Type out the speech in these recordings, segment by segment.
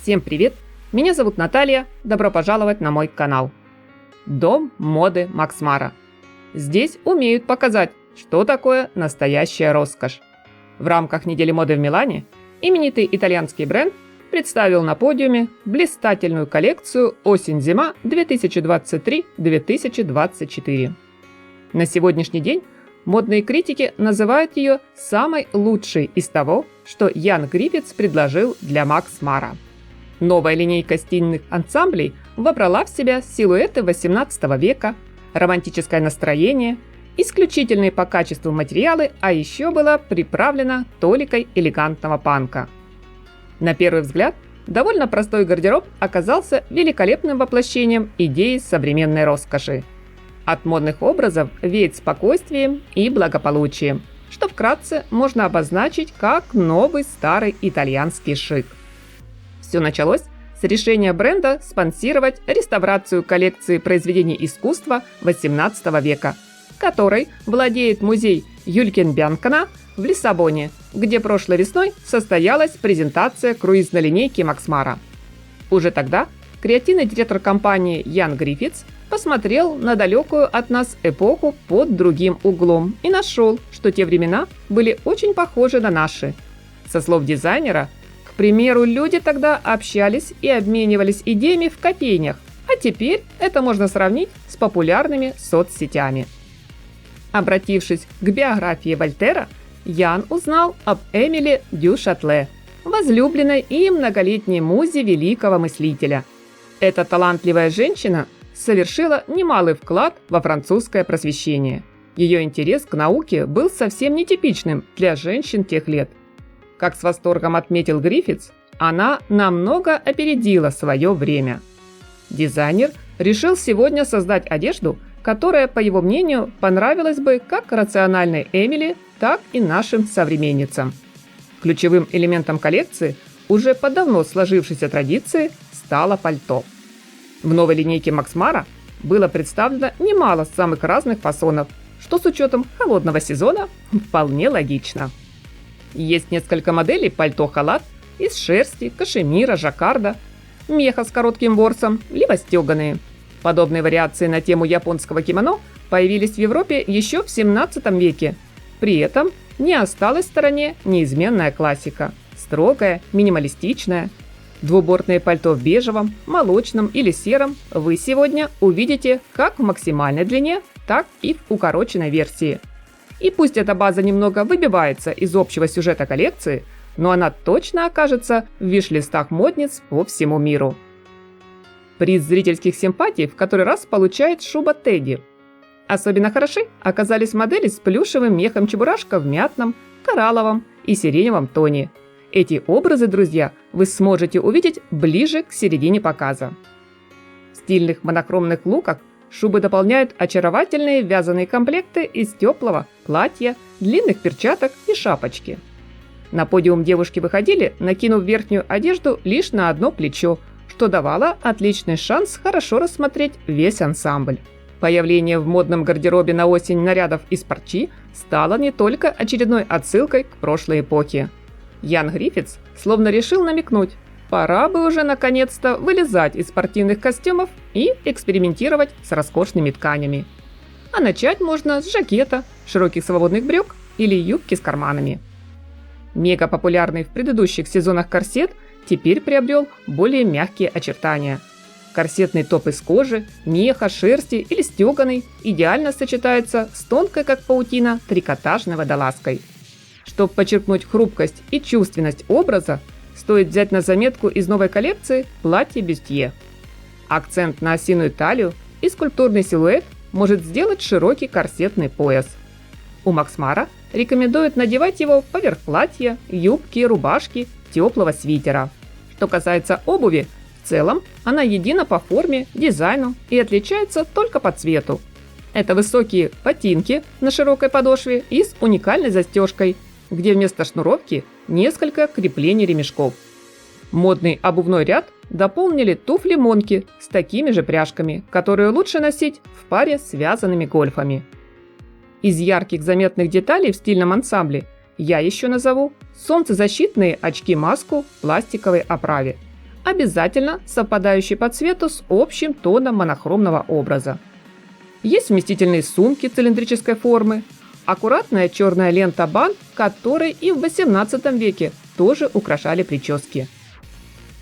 Всем привет! Меня зовут Наталья, добро пожаловать на мой канал. Дом моды Макс Мара. Здесь умеют показать, что такое настоящая роскошь. В рамках недели моды в Милане именитый итальянский бренд представил на подиуме блистательную коллекцию осень-зима 2023-2024. На сегодняшний день модные критики называют ее самой лучшей из того, что Ян Гриффитс предложил для Макс Мара. Новая линейка стильных ансамблей вобрала в себя силуэты XVIII века, романтическое настроение, исключительные по качеству материалы, а еще была приправлена толикой элегантного панка. На первый взгляд, довольно простой гардероб оказался великолепным воплощением идеи современной роскоши. От модных образов веет спокойствием и благополучием, что вкратце можно обозначить как новый старый итальянский шик. Все началось с решения бренда спонсировать реставрацию коллекции произведений искусства XVIII века, которой владеет музей Юлькенбянкена в Лиссабоне, где прошлой весной состоялась презентация круизной линейки Макс Мара. Уже тогда креативный директор компании Ян Гриффитс посмотрел на далекую от нас эпоху под другим углом и нашел, что те времена были очень похожи на наши. Со слов дизайнера, к примеру, люди тогда общались и обменивались идеями в кофейнях, а теперь это можно сравнить с популярными соцсетями. Обратившись к биографии Вольтера, Ян узнал об Эмили дю Шатле, возлюбленной и многолетней музе великого мыслителя. Эта талантливая женщина совершила немалый вклад во французское просвещение. Ее интерес к науке был совсем нетипичным для женщин тех лет. Как с восторгом отметил Гриффитс, она намного опередила свое время. Дизайнер решил сегодня создать одежду, которая, по его мнению, понравилась бы как рациональной Эмили, так и нашим современницам. Ключевым элементом коллекции, уже по давно сложившейся традиции, стало пальто. В новой линейке Макс Мара было представлено немало самых разных фасонов, что с учетом холодного сезона вполне логично. Есть несколько моделей пальто-халат из шерсти, кашемира, жаккарда, меха с коротким ворсом, либо стеганые. Подобные вариации на тему японского кимоно появились в Европе еще в 17 веке. При этом не осталась в стороне неизменная классика – строгая, минималистичная. Двубортное пальто в бежевом, молочном или сером вы сегодня увидите как в максимальной длине, так и в укороченной версии. И пусть эта база немного выбивается из общего сюжета коллекции, но она точно окажется в виш-листах модниц по всему миру. Приз зрительских симпатий в который раз получает шуба Тедди. Особенно хороши оказались модели с плюшевым мехом Чебурашка в мятном, коралловом и сиреневом тоне. Эти образы, друзья, вы сможете увидеть ближе к середине показа. В стильных монохромных луках шубы дополняют очаровательные вязаные комплекты из теплого платья, длинных перчаток и шапочки. На подиум девушки выходили, накинув верхнюю одежду лишь на одно плечо, что давало отличный шанс хорошо рассмотреть весь ансамбль. Появление в модном гардеробе на осень нарядов из парчи стало не только очередной отсылкой к прошлой эпохе. Ян Гриффитс словно решил намекнуть, пора бы уже наконец-то вылезать из спортивных костюмов и экспериментировать с роскошными тканями. А начать можно с жакета, широких свободных брюк или юбки с карманами. Мега популярный в предыдущих сезонах корсет теперь приобрел более мягкие очертания. Корсетный топ из кожи, меха, шерсти или стеганый идеально сочетается с тонкой, как паутина, трикотажной водолазкой. Чтобы подчеркнуть хрупкость и чувственность образа, стоит взять на заметку из новой коллекции платье-бюстье. Акцент на осиную талию и скульптурный силуэт может сделать широкий корсетный пояс. У Макс Мара рекомендуют надевать его поверх платья, юбки, рубашки, теплого свитера. Что касается обуви, в целом она едина по форме, дизайну и отличается только по цвету. Это высокие ботинки на широкой подошве и с уникальной застежкой, где вместо шнуровки несколько креплений ремешков. Модный обувной ряд дополнили туфли-монки с такими же пряжками, которые лучше носить в паре с вязаными гольфами. Из ярких заметных деталей в стильном ансамбле я еще назову солнцезащитные очки-маску в пластиковой оправе. обязательно совпадающий по цвету с общим тоном монохромного образа. Есть вместительные сумки цилиндрической формы, аккуратная черная лента бант, которой и в XVIII веке тоже украшали прически.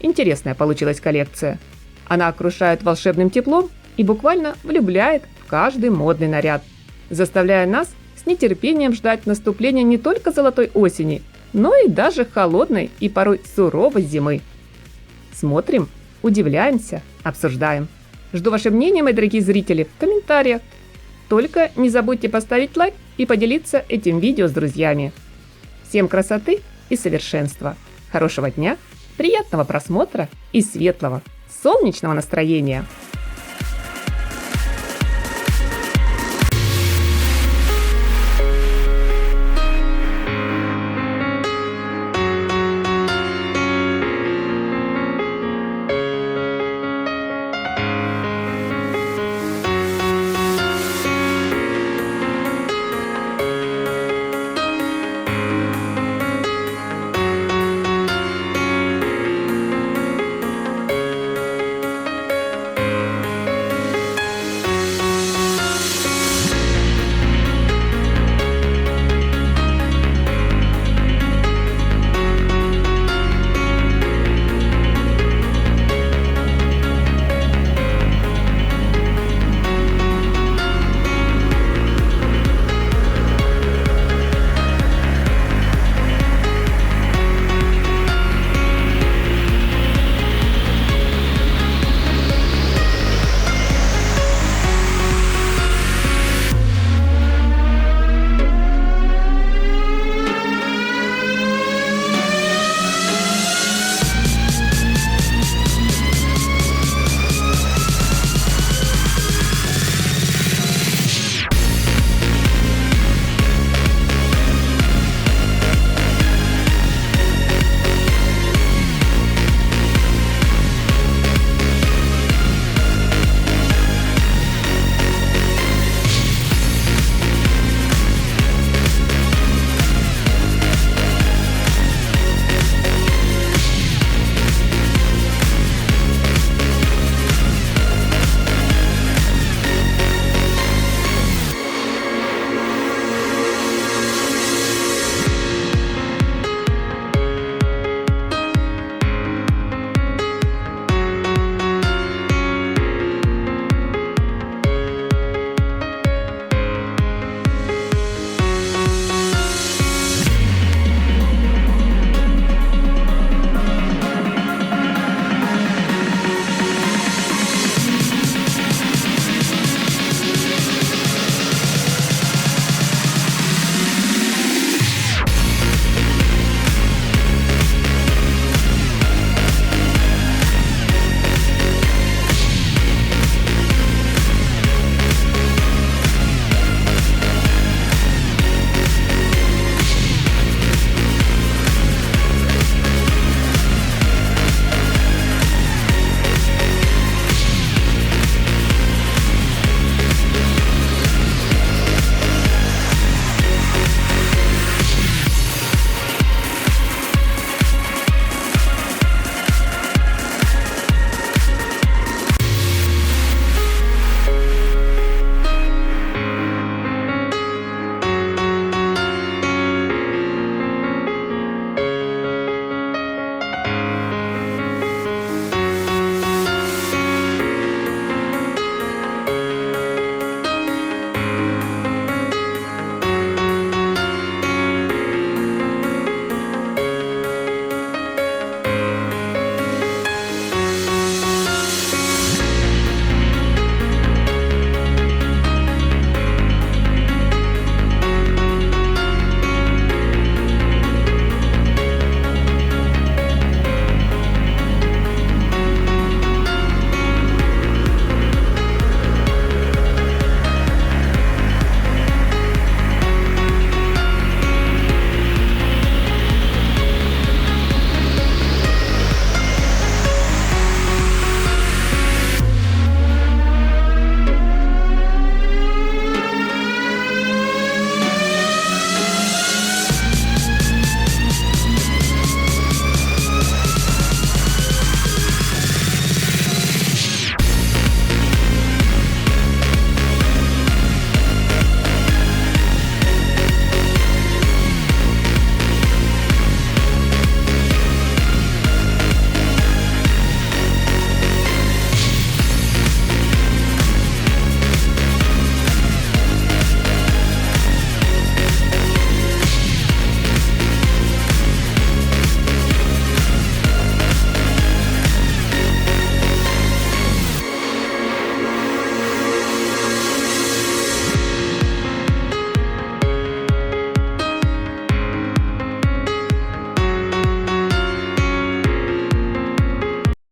Интересная получилась коллекция. Она окружает волшебным теплом и буквально влюбляет в каждый модный наряд, заставляя нас с нетерпением ждать наступления не только золотой осени, но и даже холодной и порой суровой зимы. Смотрим, удивляемся, обсуждаем. Жду ваше мнение, мои дорогие зрители, в комментариях. Только не забудьте поставить лайк и поделиться этим видео с друзьями. Всем красоты и совершенства. Хорошего дня, приятного просмотра и светлого, солнечного настроения!